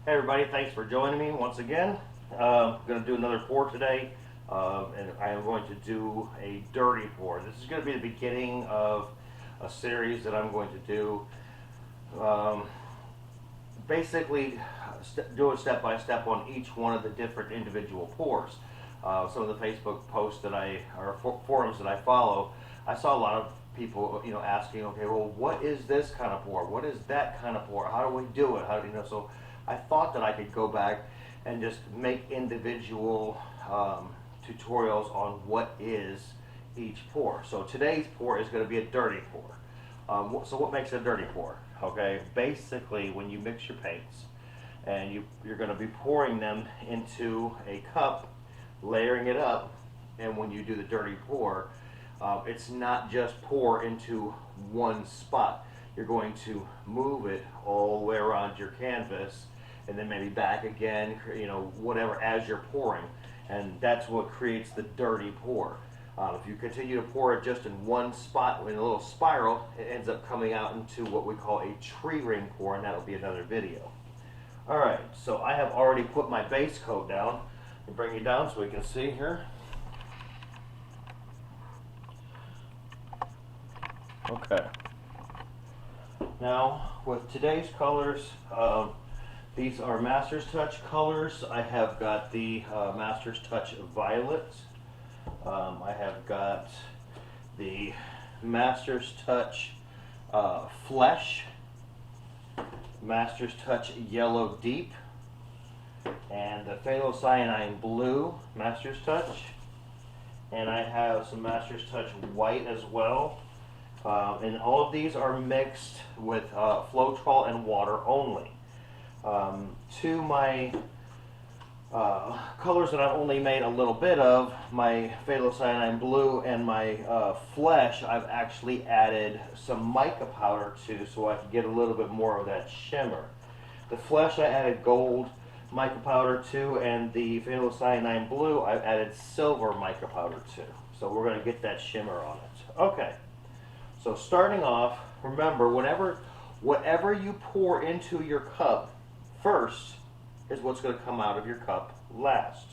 Hey everybody, thanks for joining me once again. I'm going to do another pour today, and I am going to do a dirty pour. This is going to be the beginning of a series that I'm going to do. Um, Basically, do it step by step on each one of the different individual pours. Some of the Facebook posts or forums that I follow, I saw a lot of people, asking, okay, well, what is this kind of pour? What is that kind of pour? How do we do it? How do you know? So I thought that I could go back and just make individual tutorials on what is each pour. So today's pour is going to be a dirty pour. So what makes a dirty pour? Okay, basically when you mix your paints and you're going to be pouring them into a cup, layering it up, and when you do the dirty pour, it's not just pour into one spot. You're going to move it all the way around your canvas and then maybe back again, whatever, as you're pouring. And that's what creates the dirty pour. If you continue to pour it just in one spot in a little spiral, it ends up coming out into what we call a tree ring pour, and that'll be another video. Alright, so I have already put my base coat down. Let me bring you down so we can see here. Okay. Now, with today's colors, these are Master's Touch colors. I have got the Master's Touch Violet. I have got the Master's Touch Flesh, Master's Touch Yellow Deep, and the Phthalocyanine Blue Master's Touch. And I have some Master's Touch White as well. And all of these are mixed with Floetrol and water only. To my colors that I've only made a little bit of, my Phthalocyanine Blue and my Flesh, I've actually added some mica powder to so I can get a little bit more of that shimmer. The Flesh I added gold mica powder to, and the Phthalocyanine Blue I've added silver mica powder to. So we're going to get that shimmer on it. Okay, so starting off, remember, whatever you pour into your cup first is what's going to come out of your cup last.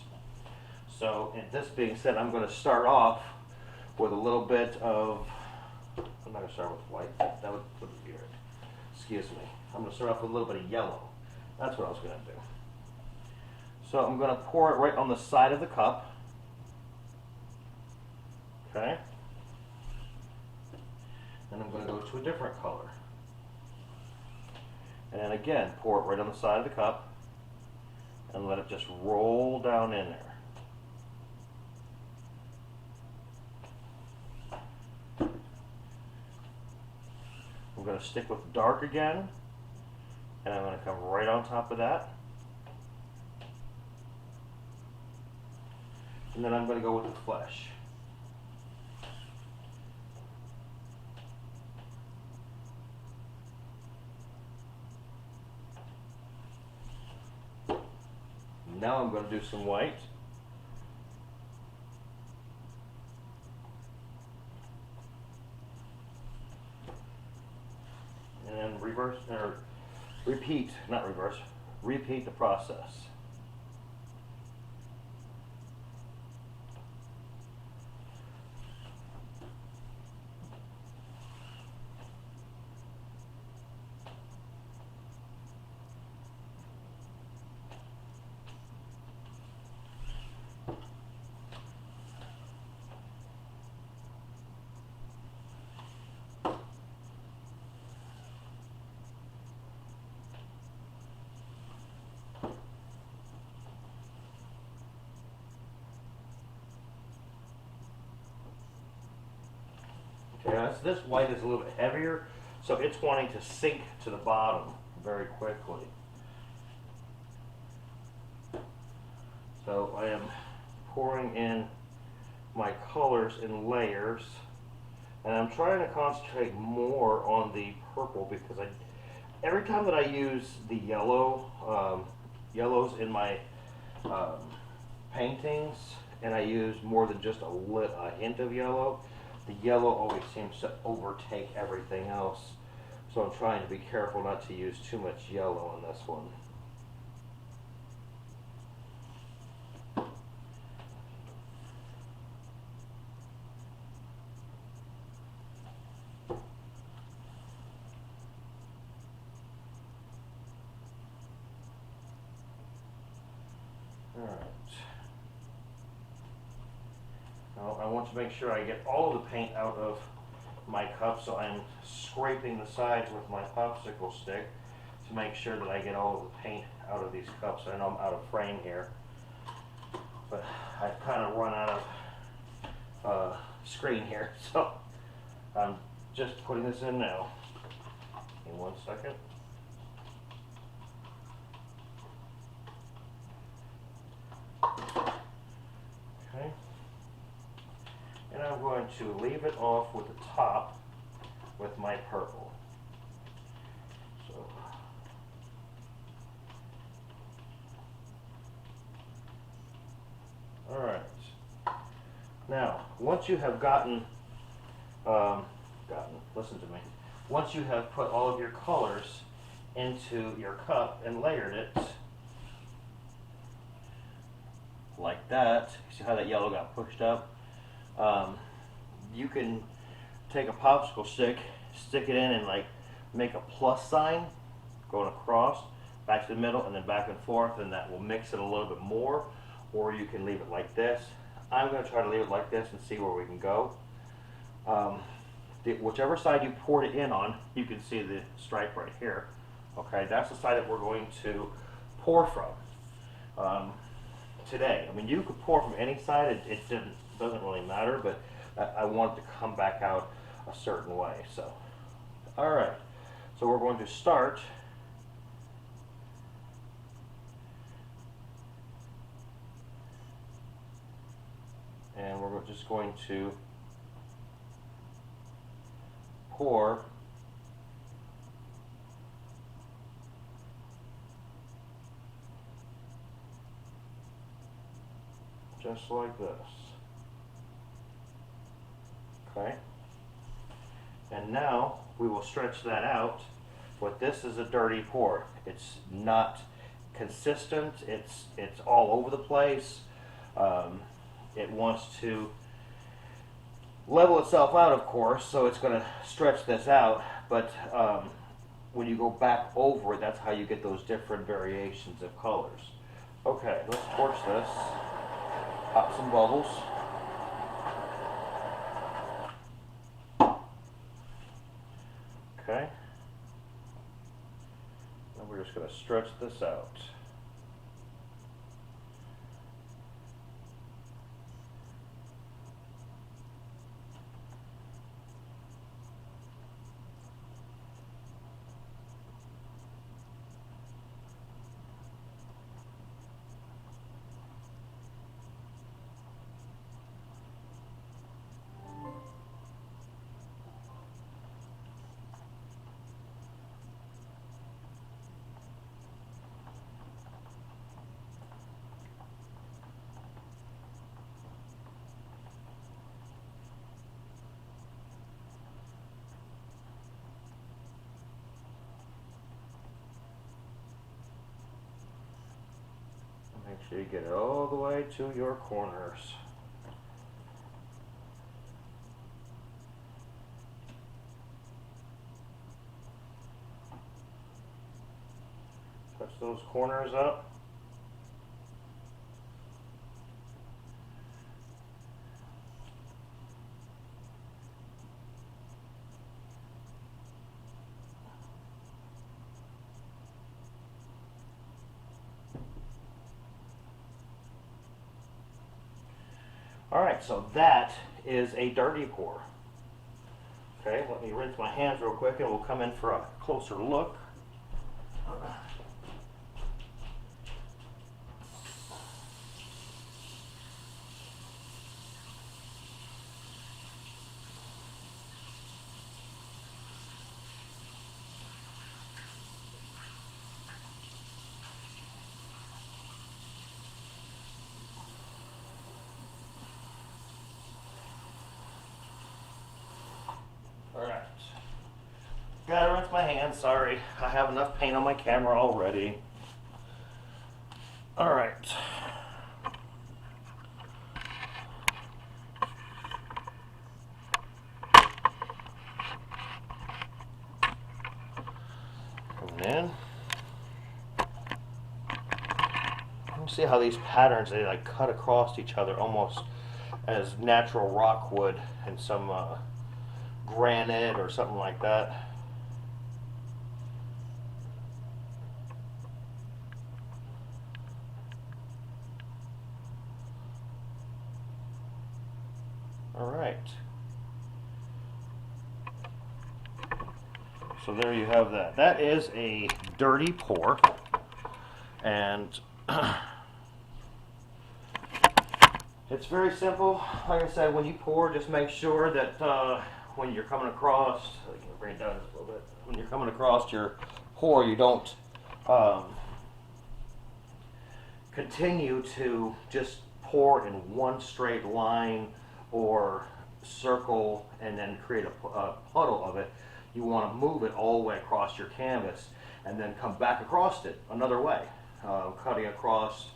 So, and this being said, I'm going to start off with a little bit of, I'm not going to start with white, that would be weird. Excuse me. I'm going to start off with a little bit of yellow. That's what I was going to do. So I'm going to pour it right on the side of the cup. Okay. And I'm going to go to a different color. And then again, pour it right on the side of the cup and let it just roll down in there. I'm going to stick with dark again, and I'm going to come right on top of that. And then I'm going to go with the Flesh. Now I'm going to do some white. And then repeat the process. Okay, this white is a little bit heavier, so it's wanting to sink to the bottom very quickly. So I am pouring in my colors in layers, and I'm trying to concentrate more on the purple because every time that I use the yellows in my paintings, and I use more than just a hint of yellow, the yellow always seems to overtake everything else. So I'm trying to be careful not to use too much yellow on this one. Alright. Now I want to make sure I get all of the paint out of my cup, so I'm scraping the sides with my popsicle stick to make sure that I get all of the paint out of these cups. I know I'm out of frame here, but I've kind of run out of screen here, so I'm just putting this in now. In 1 second. Okay. And I'm going to leave it off with the top with my purple. So, all right. Now, once you have listen to me. Once you have put all of your colors into your cup and layered it like that, see how that yellow got pushed up? You can take a popsicle stick, stick it in and like make a plus sign going across, back to the middle and then back and forth, and that will mix it a little bit more. Or you can leave it like this. I'm going to try to leave it like this and see where we can go. Whichever side you poured it in on, you can see the stripe right here. Okay, that's the side that we're going to pour from today. I mean, you could pour from any side. It doesn't really matter, but I want it to come back out a certain way. So, all right. So we're going to start. And we're just going to pour just like this. Okay. And now we will stretch that out. But this is a dirty pour. It's not consistent. It's all over the place. It wants to level itself out, of course, so it's going to stretch this out, but when you go back over it, that's how you get those different variations of colors. Okay, let's torch this. Pop some bubbles. Okay. And we're just going to stretch this out. Make sure you get it all the way to your corners. Touch those corners up. All right, so that is a dirty pour. Okay, let me rinse my hands real quick and we'll come in for a closer look. Alright. Gotta rinse my hands, sorry. I have enough paint on my camera already. Alright. Coming in. See how these patterns, they like cut across each other almost as natural rock would in some granite or something like that. All right. So there you have that. That is a dirty pour. And it's very simple. Like I said, when you pour, just make sure that when you're coming across, I can bring it down just a little bit. When you're coming across your pour, you don't continue to just pour in one straight line or circle and then create a puddle of it. You want to move it all the way across your canvas and then come back across it another way, cutting across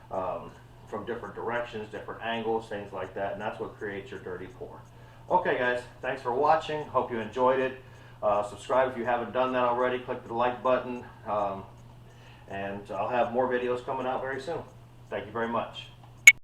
from different directions, different angles, things like that, and that's what creates your dirty pour. Okay guys, thanks for watching. Hope you enjoyed it. Subscribe if you haven't done that already. Click the like button, and I'll have more videos coming out very soon. Thank you very much.